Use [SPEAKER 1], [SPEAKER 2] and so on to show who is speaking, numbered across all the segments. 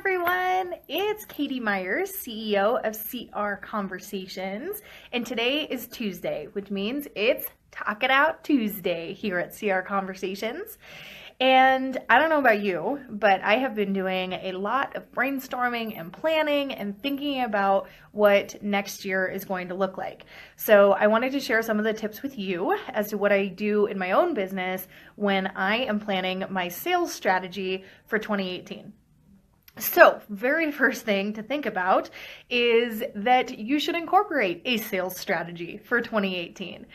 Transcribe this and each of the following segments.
[SPEAKER 1] everyone, it's Katie Myers, CEO of CR Conversations, and today is Tuesday, which means it's Talk It Out Tuesday here at CR Conversations. And I don't know about you, but I have been doing a lot of brainstorming and planning and thinking about what next year is going to look like. So I wanted to share some of the tips with you as to what I do in my own business when I am planning my sales strategy for 2018. So, very first thing to think about is that you should incorporate a sales strategy for 2018.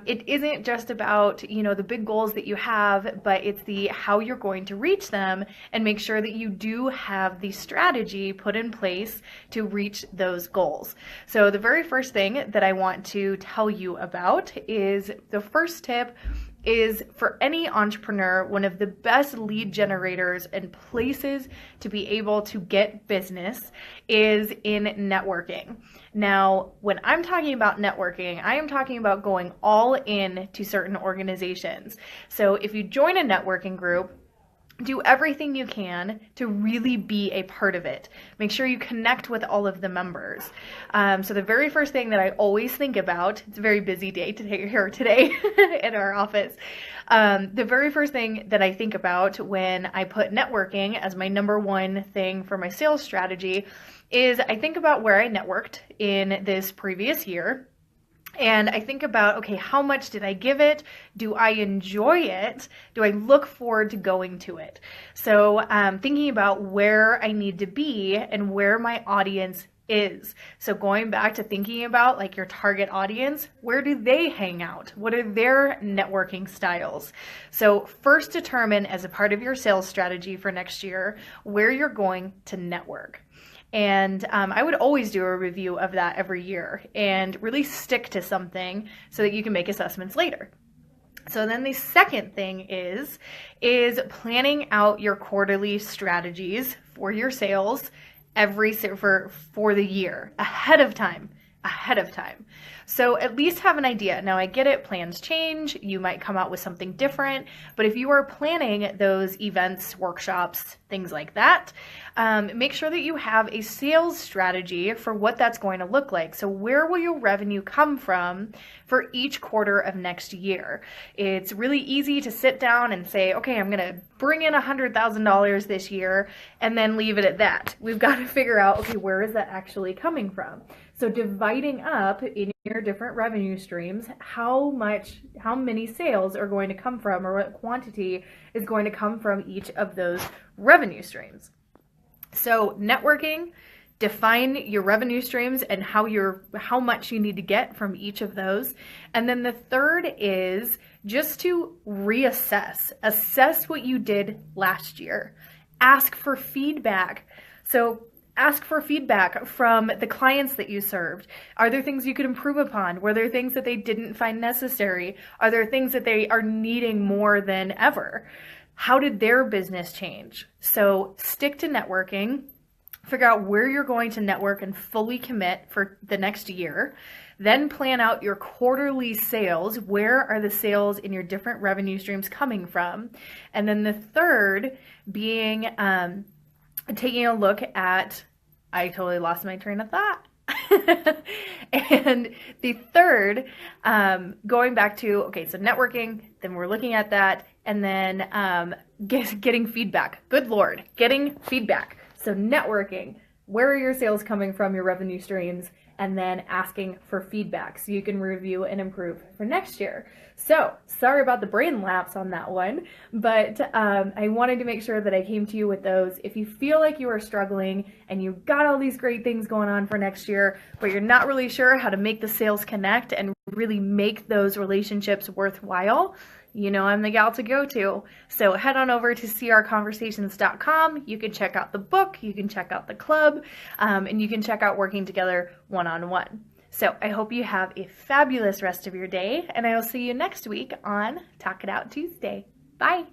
[SPEAKER 1] It isn't just about, the big goals that you have, but it's the how you're going to reach them and make sure that you do have the strategy put in place to reach those goals. So, the very first thing that I want to tell you about is the first tip is for any entrepreneur, one of the best lead generators and places to be able to get business is in networking. Now, when I'm talking about networking, I am talking about going all in to certain organizations. So if you join a networking group, do everything you can to really be a part of it. Make sure you connect with all of the members. So the very first thing that I always think about, it's a very busy day today in our office. The very first thing that I think about when I put networking as my number one thing for my sales strategy is I think about where I networked in this previous year. And I think about, okay, how much did I give it? Do I enjoy it? Do I look forward to going to it? So thinking about where I need to be and where my audience is. So going back to thinking about like your target audience, where do they hang out? What are their networking styles? So first determine as a part of your sales strategy for next year where you're going to network. And I would always do a review of that every year and really stick to something so that you can make assessments later. So then the second thing is planning out your quarterly strategies for your sales for the year ahead of time. So at least have an idea. Now I get it, plans change, you might come out with something different, but if you are planning those events, workshops, things like that, make sure that you have a sales strategy for what that's going to look like. So where will your revenue come from for each quarter of next year? It's really easy to sit down and say, okay, I'm going to bring in $100,000 this year and then leave it at that. We've got to figure out, okay, where is that actually coming from? So dividing up in your different revenue streams, how many sales are going to come from, or what quantity is going to come from each of those revenue streams. So networking, define your revenue streams and how much you need to get from each of those. And then the third is just to assess what you did last year. Ask for feedback. So ask for feedback from the clients that you served. Are there things you could improve upon? Were there things that they didn't find necessary? Are there things that they are needing more than ever? How did their business change? So stick to networking, figure out where you're going to network and fully commit for the next year. Then plan out your quarterly sales. Where are the sales in your different revenue streams coming from? And then the third being taking a look at, I totally lost my train of thought. And the third, going back to, okay, so networking, then we're looking at that, and then getting feedback. Good Lord, getting feedback. So networking, where are your sales coming from, your revenue streams, and then asking for feedback so you can review and improve for next year. So sorry about the brain lapse on that one, but I wanted to make sure that I came to you with those. If you feel like you are struggling and you've got all these great things going on for next year, but you're not really sure how to make the sales connect and really make those relationships worthwhile, I'm the gal to go to. So head on over to crconversations.com. You can check out the book, you can check out the club, and you can check out working together one-on-one. So I hope you have a fabulous rest of your day, and I will see you next week on Talk It Out Tuesday. Bye.